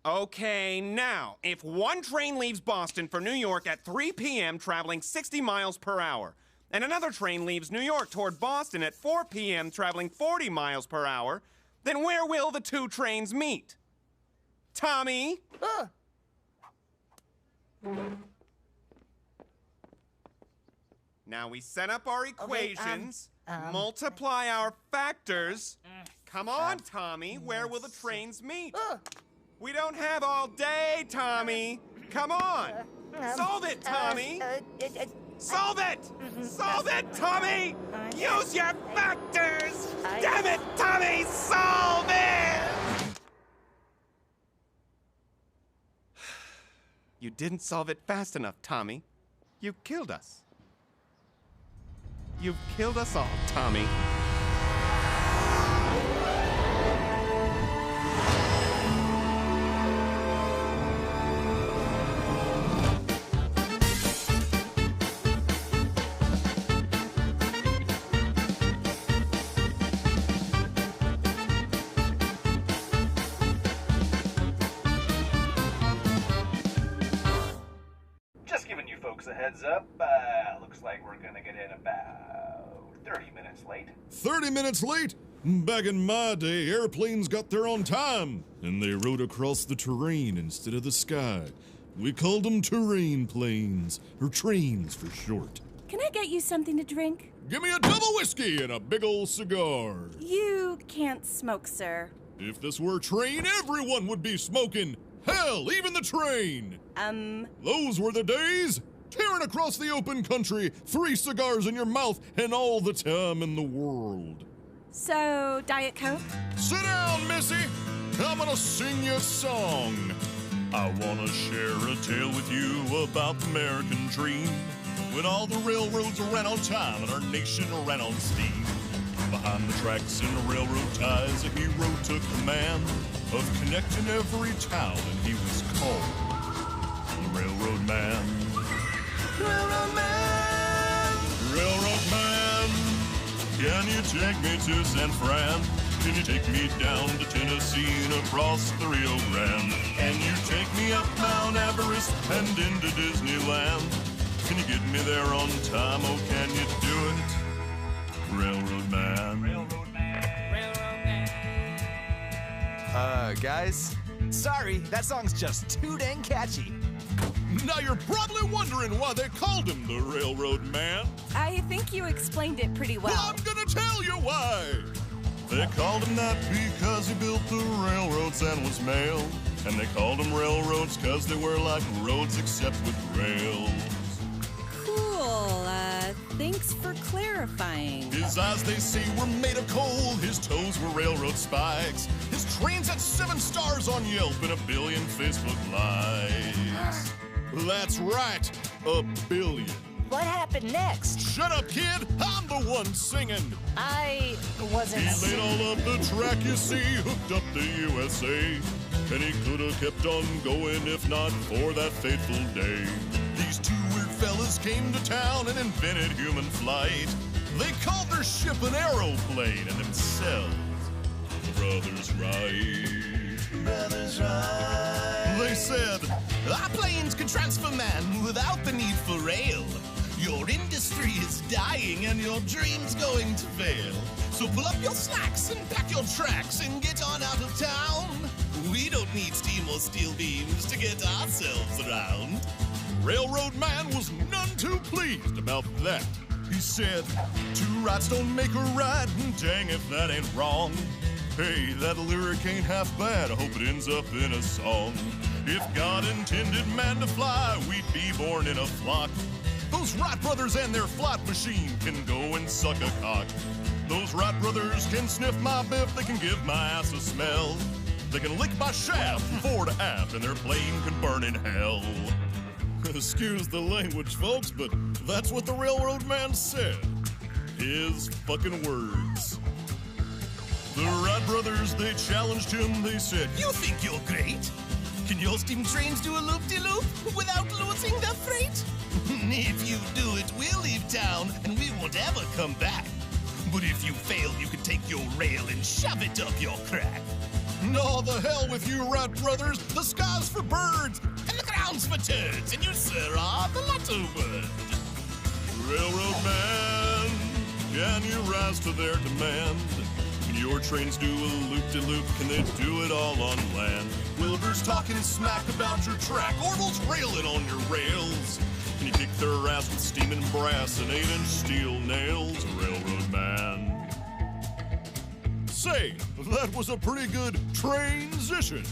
Okay, now, if one train leaves Boston for New York at 3 p.m. traveling 60 miles per hour, and another train leaves New York toward Boston at 4 p.m. traveling 40 miles per hour, then where will the two trains meet? Tommy? Now we set up our equations, multiply our factors. Come on, Tommy, where will the trains meet? We don't have all day, Tommy. Come on. Solve it, Tommy. Solve it! Solve it, Tommy! Use your factors! Damn it, Tommy! Solve it! You didn't solve it fast enough, Tommy. You killed us. You've killed us all, Tommy. Just giving you folks a heads up. Looks like we're gonna get in about 30 minutes late. 30 minutes late? Back in my day, airplanes got there on time, and they rode across the terrain instead of the sky. We called them terrain planes, or trains for short. Can I get you something to drink? Give me a double whiskey and a big ol' cigar. You can't smoke, sir. If this were a train, everyone would be smoking. Hell, even the train. Those were the days. Tearing across the open country, 3 cigars in your mouth, and all the time in the world. So, Diet Coke? Sit down, Missy. I'm gonna sing you a song. I wanna share a tale with you about the American dream, when all the railroads ran on time and our nation ran on steam. Behind the tracks and railroad ties, a hero took command of connecting every town, and he was called the Railroad Man. Railroad Man! Railroad Man! Can you take me to San Fran? Can you take me down to Tennessee and across the Rio Grande? Can you take me up Mount Everest and into Disneyland? Can you get me there on time? Oh, can you do it? Railroad Man. Railroad Man. Railroad Man. Guys, sorry, that song's just too dang catchy. Now you're probably wondering why they called him the Railroad Man. I think you explained it pretty well. Well, I'm gonna tell you why. They called him that because he built the railroads and was male. And they called them railroads because they were like roads except with rails. Cool. Thanks for clarifying. His eyes, they say, were made of coal. His toes were railroad spikes. His trains had 7 stars on Yelp and 1 billion Facebook likes. That's right, 1 billion. What happened next? Shut up, kid. I'm the one singing. I wasn't. He laid all of the track, you see, hooked up the USA. And he could have kept on going if not for that fateful day. These 2 weird fellas came to town and invented human flight. They called their ship an aeroplane and themselves Brothers Wright. Brothers Wright. They said, our planes can transfer man without the need for rail. Your industry is dying and your dream's going to fail. So pull up your slacks and pack your tracks and get on out of town. We don't need steam or steel beams to get ourselves around. Railroad Man was none too pleased about that. He said, 2 rights don't make a right, and dang if that ain't wrong. Hey, that lyric ain't half bad, I hope it ends up in a song. If God intended man to fly, we'd be born in a flock. Those Wright brothers and their flight machine can go and suck a cock. Those Wright brothers can sniff my biff, they can give my ass a smell. They can lick my shaft from fore to aft, and their plane can burn in hell. Excuse the language, folks, but that's what the Railroad Man said. His fucking words. The Wright brothers, they challenged him, they said, You think you're great? Can your steam trains do a loop-de-loop without losing their freight? If you do it, we'll leave town and we won't ever come back. But if you fail, you can take your rail and shove it up your crack. No, the hell with you, Rat Brothers. The sky's for birds, and the ground's for turds, and you, sir, are the lotto word. Railroad man, can you rise to their demand? Can your trains do a loop-de-loop? Can they do it all on land? Wilbur's talking smack about your track. Orville's railing on your rails. Can you kick their ass with steam and brass and 8-inch steel nails, Railroad man? Say, that was a pretty good transition.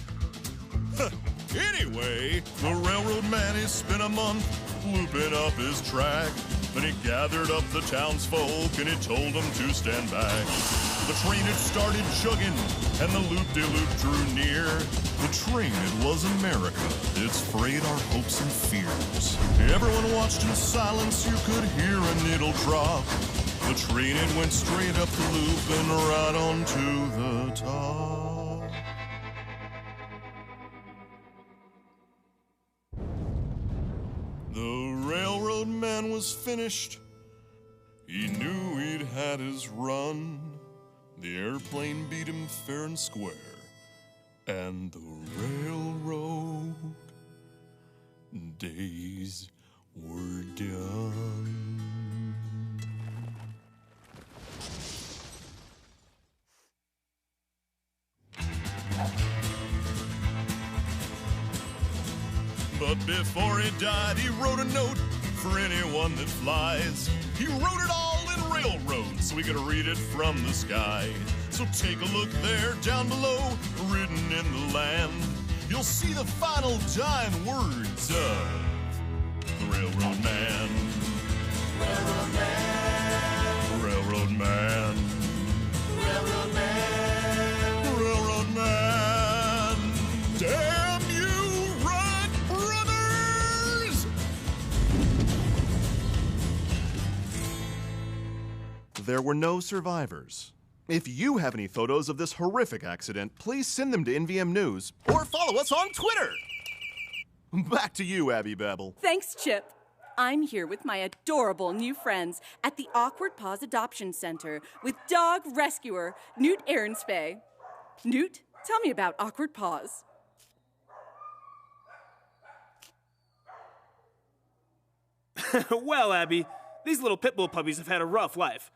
Anyway, the railroad man has spent a month looping up his track. Then he gathered up the townsfolk and he told them to stand back. The train had started chugging and the loop-de-loop drew near. The train, it was America, its freight, our hopes and fears. Everyone watched in silence, you could hear a needle drop. The train, it went straight up the loop and right on to the top. The railroad man was finished. He knew he'd had his run. The airplane beat him fair and square. And the railroad days were done. But before he died, he wrote a note for anyone that flies. He wrote it all in railroads so we could read it from the sky. So take a look there down below, written in the land. You'll see the final dying words of the railroad man. Railroad man. Railroad man. Railroad man. Railroad man. Damn you, Rat Brothers! There were no survivors. If you have any photos of this horrific accident, please send them to NVM News or follow us on Twitter. Back to you, Abby Babel. Thanks, Chip. I'm here with my adorable new friends at the Awkward Paws Adoption Center with dog rescuer Newt Aaronsfay. Newt, tell me about Awkward Paws. Well, Abby, these little pit bull puppies have had a rough life.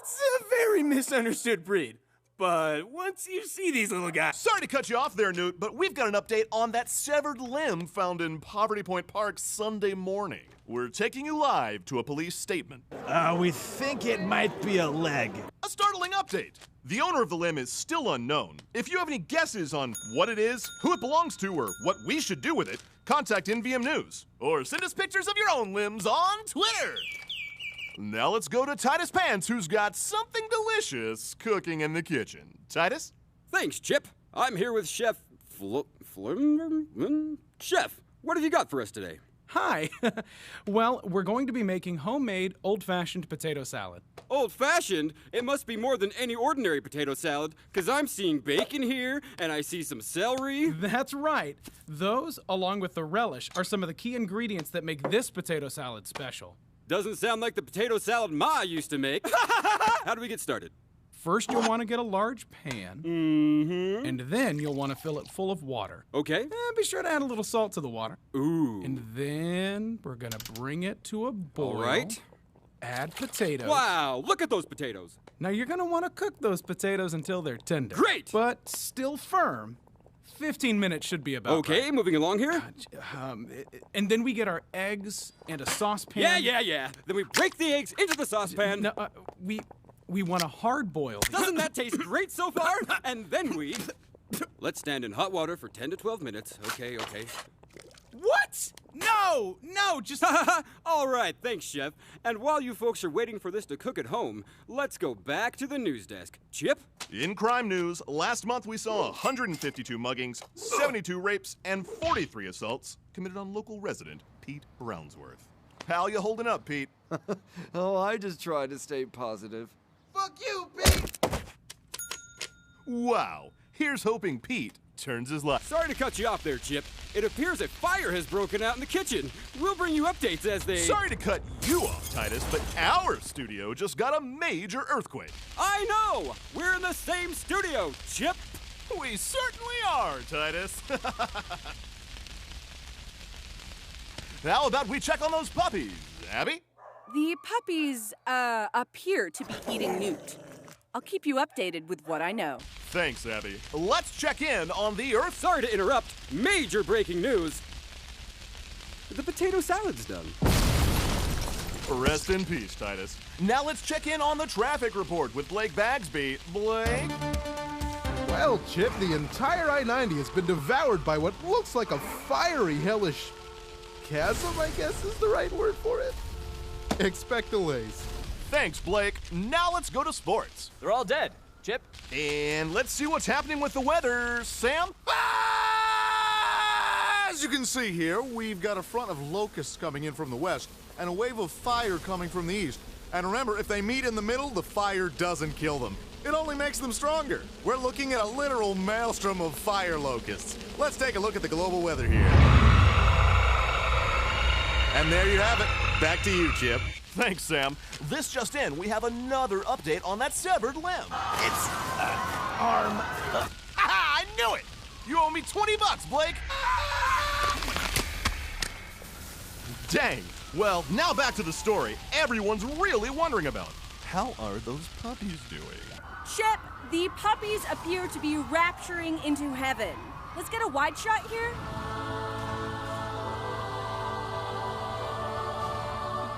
It's a very misunderstood breed. But once you see these little guys... Sorry to cut you off there, Newt, but we've got an update on that severed limb found in Poverty Point Park Sunday morning. We're taking you live to a police statement. We think it might be a leg. A startling update. The owner of the limb is still unknown. If you have any guesses on what it is, who it belongs to, or what we should do with it, contact NVM News. Or send us pictures of your own limbs on Twitter. Now let's go to Titus Pants, who's got something delicious cooking in the kitchen. Titus? Thanks, Chip. I'm here with Chef Chef, what have you got for us today? Hi. Well, we're going to be making homemade old-fashioned potato salad. Old-fashioned? It must be more than any ordinary potato salad, because I'm seeing bacon here, and I see some celery. That's right. Those, along with the relish, are some of the key ingredients that make this potato salad special. Doesn't sound like the potato salad Ma used to make. How do we get started? First, you'll want to get a large pan. And then you'll want to fill it full of water. Okay. And be sure to add a little salt to the water. Ooh. And then we're going to bring it to a boil. All right. Add potatoes. Wow, look at those potatoes. Now, you're going to want to cook those potatoes until they're tender. Great! But still firm. 15 minutes should be about Okay, right. Moving along here. And then we get our eggs and a saucepan. Yeah. Then we break the eggs into the saucepan. No, we want to hard boil. Doesn't that taste great so far? And then we... Let's stand in hot water for 10 to 12 minutes. Okay. What? No, just... All right, thanks, Chef. And while you folks are waiting for this to cook at home, let's go back to the news desk. Chip? In crime news, last month we saw 152 muggings, 72 rapes, and 43 assaults committed on local resident Pete Brownsworth. How you holding up, Pete? Oh, I just try to stay positive. Fuck you, Pete! Wow. Here's hoping Pete turns his light. Sorry to cut you off there, Chip. It appears a fire has broken out in the kitchen. We'll bring you updates as they... Sorry to cut you off, Titus, but our studio just got a major earthquake. I know! We're in the same studio, Chip! We certainly are, Titus. How about we check on those puppies, Abby? The puppies, appear to be eating Newt. I'll keep you updated with what I know. Thanks, Abby. Let's check in on the Earth. Sorry to interrupt. Major breaking news. The potato salad's done. Rest in peace, Titus. Now let's check in on the traffic report with Blake Bagsby. Blake? Well, Chip, the entire I-90 has been devoured by what looks like a fiery, hellish chasm, I guess is the right word for it. Expect delays. Thanks, Blake. Now let's go to sports. They're all dead. Chip? And let's see what's happening with the weather. Sam? As you can see here, we've got a front of locusts coming in from the west and a wave of fire coming from the east. And remember, if they meet in the middle, the fire doesn't kill them. It only makes them stronger. We're looking at a literal maelstrom of fire locusts. Let's take a look at the global weather here. And there you have it. Back to you, Chip. Thanks, Sam. This just in, we have another update on that severed limb. It's an arm. I knew it! You owe me $20, Blake! Dang. Well, now back to the story everyone's really wondering about. How are those puppies doing? Chip, the puppies appear to be rapturing into heaven. Let's get a wide shot here.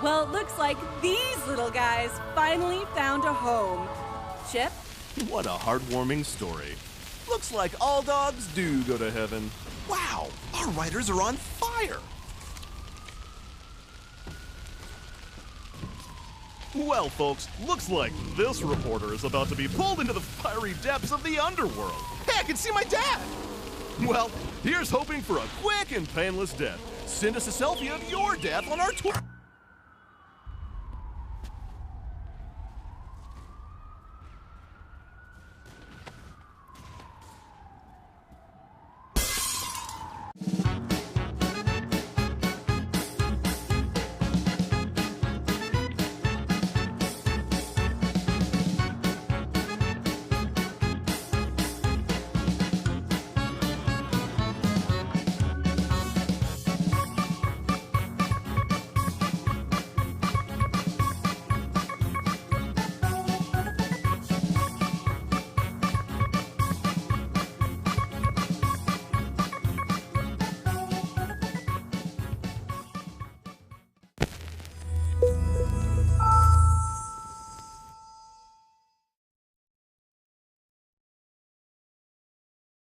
Well, it looks like these little guys finally found a home. Chip? What a heartwarming story. Looks like all dogs do go to heaven. Wow, our writers are on fire. Well, folks, looks like this reporter is about to be pulled into the fiery depths of the underworld. Hey, I can see my dad! Well, here's hoping for a quick and painless death. Send us a selfie of your death on our Twitter.